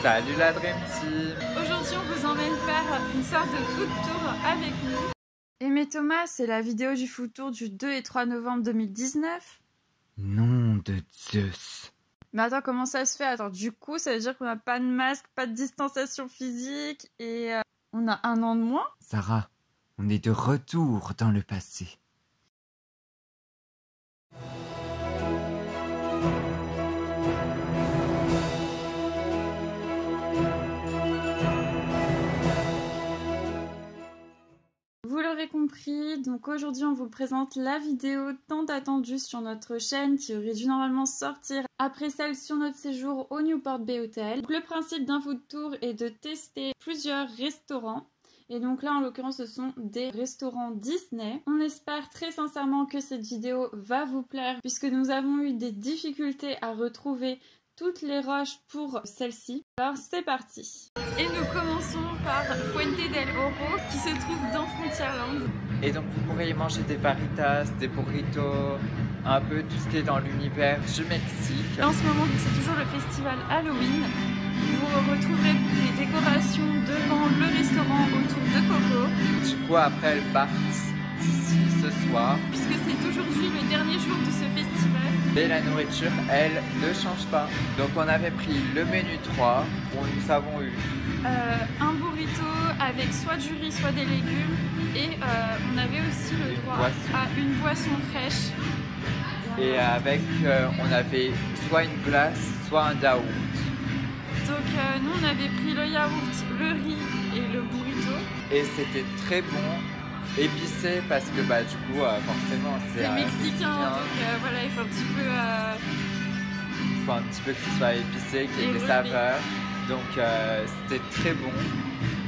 Salut la Dream Team! Aujourd'hui, on vous emmène faire une sorte de food tour avec nous. Aimé Thomas, c'est la vidéo du food tour du 2 et 3 novembre 2019. Nom de Zeus! Mais attends, comment ça se fait? Attends, du coup, ça veut dire qu'on n'a pas de masque, pas de distanciation physique et on a un an de moins? Sarah, on est de retour dans le passé. Vous l'aurez compris, donc aujourd'hui on vous présente la vidéo tant attendue sur notre chaîne qui aurait dû normalement sortir après celle sur notre séjour au Newport Bay Hotel. Donc, le principe d'un food tour est de tester plusieurs restaurants. Et donc là en l'occurrence ce sont des restaurants Disney. On espère très sincèrement que cette vidéo va vous plaire puisque nous avons eu des difficultés à retrouver toutes les roches pour celle-ci. Alors c'est parti. Et nous commençons par Fuente del Oro qui se trouve dans Frontierland. Et donc vous pourrez y manger des faritas, des burritos, un peu tout ce qui est dans l'univers du Mexique. En ce moment, c'est toujours le festival Halloween. Vous retrouverez des décorations devant le restaurant autour de Coco. Du coup après elles partent d'ici ce soir. Puisque c'est aujourd'hui le dernier jour de ce festival. Et la nourriture, elle, ne change pas. Donc on avait pris le menu 3 où nous avons eu un burrito avec soit du riz, soit des légumes. Et on avait aussi le droit à une boisson fraîche. Et avec, on avait soit une glace, soit un yaourt. Donc nous on avait pris le yaourt, le riz et le burrito. Et c'était très bon, épicé parce que bah du coup forcément c'est mexicain. Donc voilà, il faut un petit peu que ce soit épicé, qu'il y ait des saveurs. Donc c'était très bon.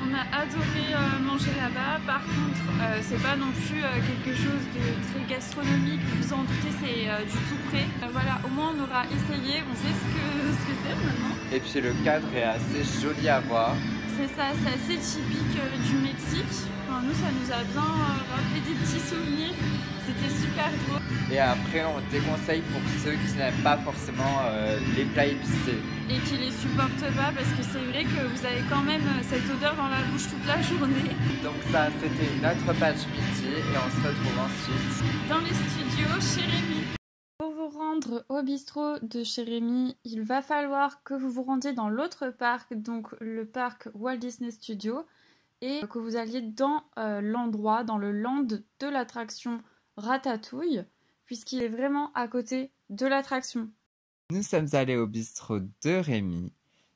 On a adoré manger là-bas. Par contre, c'est pas non plus quelque chose de très gastronomique. Vous en doutez, c'est du tout prêt. Voilà, au moins on aura essayé, on sait ce que c'est maintenant. Et puis le cadre est assez joli à voir. C'est ça, c'est assez typique du Mexique. Enfin, nous, ça nous a bien rappelé des petits souvenirs. C'était super drôle. Et après, on déconseille pour ceux qui n'aiment pas forcément les plats épicés. Et qui les supportent pas parce que c'est vrai que vous avez quand même cette odeur dans la bouche toute la journée. Donc ça, c'était notre page midi et on se retrouve ensuite dans les studios chez Rémi. Pour vous rendre au bistrot de chez Rémi, il va falloir que vous vous rendiez dans l'autre parc, donc le parc Walt Disney Studios, et que vous alliez dans l'endroit, dans le land de l'attraction Ratatouille, puisqu'il est vraiment à côté de l'attraction. Nous sommes allés au bistrot de Rémi.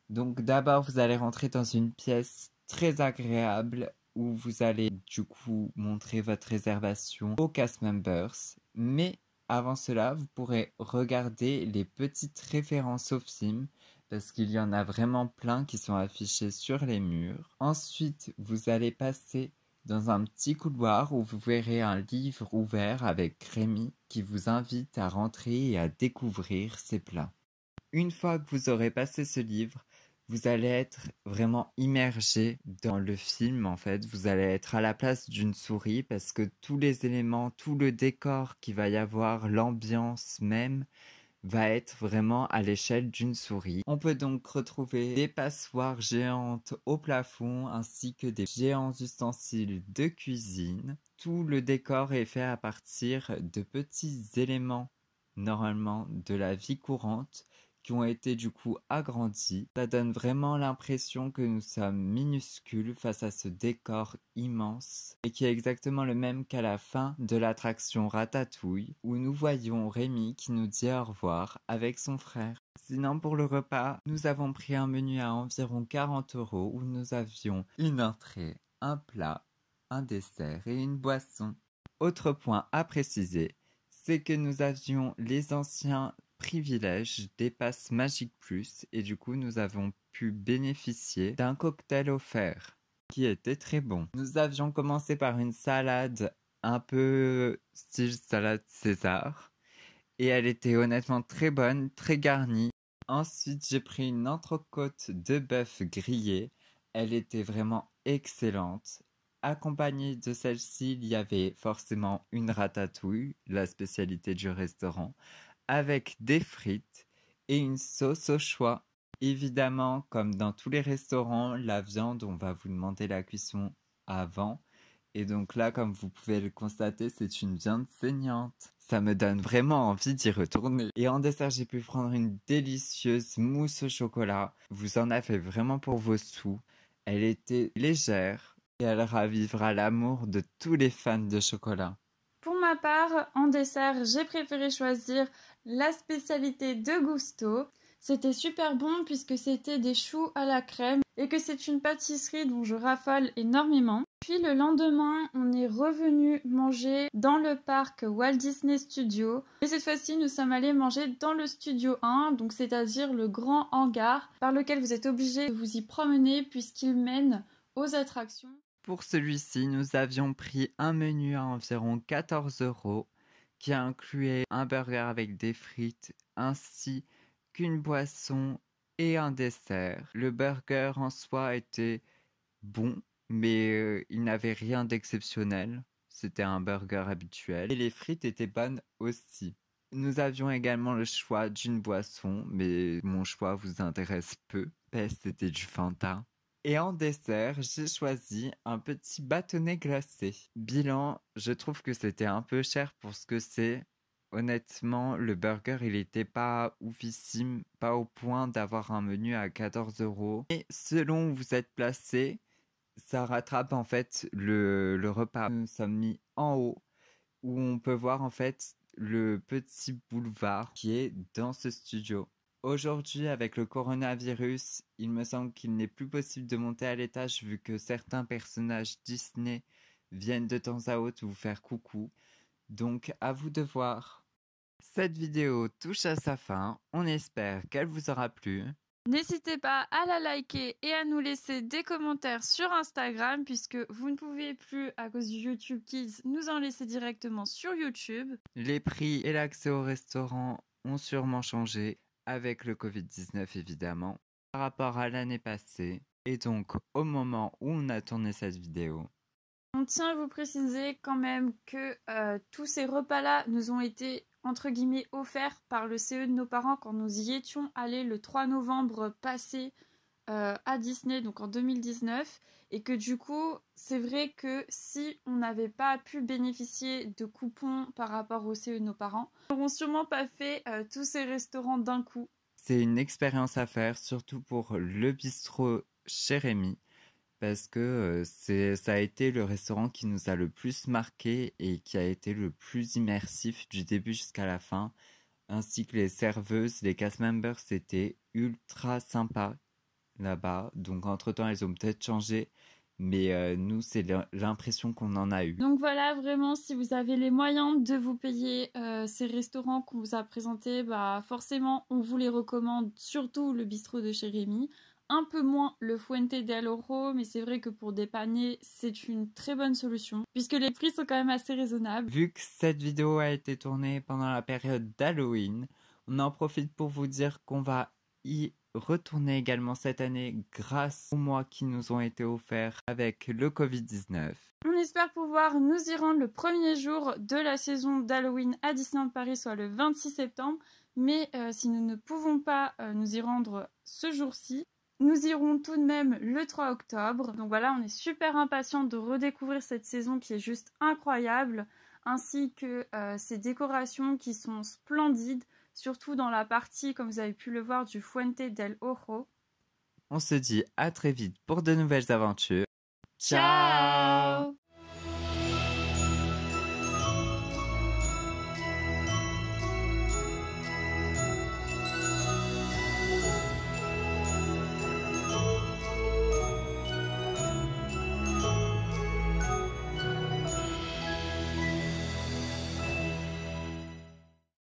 Donc d'abord, vous allez rentrer dans une pièce très agréable où vous allez du coup montrer votre réservation aux cast members. Mais avant cela, vous pourrez regarder les petites références au film parce qu'il y en a vraiment plein qui sont affichés sur les murs. Ensuite, vous allez passer dans un petit couloir où vous verrez un livre ouvert avec Rémi qui vous invite à rentrer et à découvrir ses plats. Une fois que vous aurez passé ce livre, vous allez être vraiment immergé dans le film en fait. Vous allez être à la place d'une souris parce que tous les éléments, tout le décor qu'il va y avoir, l'ambiance même, va être vraiment à l'échelle d'une souris. On peut donc retrouver des passoires géantes au plafond ainsi que des géants ustensiles de cuisine. Tout le décor est fait à partir de petits éléments, normalement de la vie courante, qui ont été du coup agrandis. Ça donne vraiment l'impression que nous sommes minuscules face à ce décor immense et qui est exactement le même qu'à la fin de l'attraction Ratatouille où nous voyons Rémi qui nous dit au revoir avec son frère. Sinon pour le repas, nous avons pris un menu à environ 40 € où nous avions une entrée, un plat, un dessert et une boisson. Autre point à préciser, c'est que nous avions les anciens privilège des passes Magic Plus et du coup nous avons pu bénéficier d'un cocktail offert qui était très bon. Nous avions commencé par une salade un peu style salade César et elle était honnêtement très bonne, très garnie. Ensuite j'ai pris une entrecôte de bœuf grillée, elle était vraiment excellente. Accompagnée de celle-ci, il y avait forcément une ratatouille, la spécialité du restaurant, avec des frites et une sauce au choix. Évidemment, comme dans tous les restaurants, la viande, on va vous demander la cuisson avant. Et donc là, comme vous pouvez le constater, c'est une viande saignante. Ça me donne vraiment envie d'y retourner. Et en dessert, j'ai pu prendre une délicieuse mousse au chocolat. Vous en avez vraiment pour vos sous. Elle était légère et elle ravivera l'amour de tous les fans de chocolat. Pour ma part, en dessert, j'ai préféré choisir la spécialité de Gusto. C'était super bon puisque c'était des choux à la crème et que c'est une pâtisserie dont je raffole énormément. Puis le lendemain, on est revenu manger dans le parc Walt Disney Studio. Et cette fois-ci, nous sommes allés manger dans le studio 1, donc c'est-à-dire le grand hangar par lequel vous êtes obligé de vous y promener puisqu'il mène aux attractions. Pour celui-ci, nous avions pris un menu à environ 14 € qui incluait un burger avec des frites ainsi qu'une boisson et un dessert. Le burger en soi était bon, mais il n'avait rien d'exceptionnel. C'était un burger habituel. Et les frites étaient bonnes aussi. Nous avions également le choix d'une boisson, mais mon choix vous intéresse peu. C'était du Fanta. Et en dessert, j'ai choisi un petit bâtonnet glacé. Bilan, je trouve que c'était un peu cher pour ce que c'est. Honnêtement, le burger, il était pas oufissime, pas au point d'avoir un menu à 14 €. Et selon où vous êtes placé, ça rattrape en fait le repas. Nous sommes mis en haut, où on peut voir en fait le petit boulevard qui est dans ce studio. Aujourd'hui, avec le coronavirus, il me semble qu'il n'est plus possible de monter à l'étage vu que certains personnages Disney viennent de temps à autre vous faire coucou. Donc, à vous de voir. Cette vidéo touche à sa fin. On espère qu'elle vous aura plu. N'hésitez pas à la liker et à nous laisser des commentaires sur Instagram puisque vous ne pouvez plus, à cause du YouTube Kids, nous en laisser directement sur YouTube. Les prix et l'accès au restaurant ont sûrement changé avec le Covid-19 évidemment par rapport à l'année passée et donc au moment où on a tourné cette vidéo. On tient à vous préciser quand même que tous ces repas-là nous ont été entre guillemets offerts par le CE de nos parents quand nous y étions allés le 3 novembre passé à Disney, donc en 2019, et que du coup, c'est vrai que si on n'avait pas pu bénéficier de coupons par rapport au CE de nos parents, on n'aurait sûrement pas fait tous ces restaurants d'un coup. C'est une expérience à faire, surtout pour le bistrot chez Rémi, parce que ça a été le restaurant qui nous a le plus marqué et qui a été le plus immersif du début jusqu'à la fin, ainsi que les serveuses, les cast members, c'était ultra sympa là-bas. Donc entre-temps, elles ont peut-être changé, mais nous, c'est l'impression qu'on en a eu. Donc voilà, vraiment, si vous avez les moyens de vous payer ces restaurants qu'on vous a présentés, bah forcément, on vous les recommande, surtout le bistrot de chez Rémi. Un peu moins le Fuente del Oro, mais c'est vrai que pour dépanner, c'est une très bonne solution, puisque les prix sont quand même assez raisonnables. Vu que cette vidéo a été tournée pendant la période d'Halloween, on en profite pour vous dire qu'on va y retourner également cette année grâce aux mois qui nous ont été offerts avec le Covid-19. On espère pouvoir nous y rendre le premier jour de la saison d'Halloween à Disneyland Paris, soit le 26 septembre. Mais si nous ne pouvons pas nous y rendre ce jour-ci, nous irons tout de même le 3 octobre. Donc voilà, on est super impatients de redécouvrir cette saison qui est juste incroyable, ainsi que ces décorations qui sont splendides, surtout dans la partie, comme vous avez pu le voir, du Fuente del Oro. On se dit à très vite pour de nouvelles aventures. Ciao!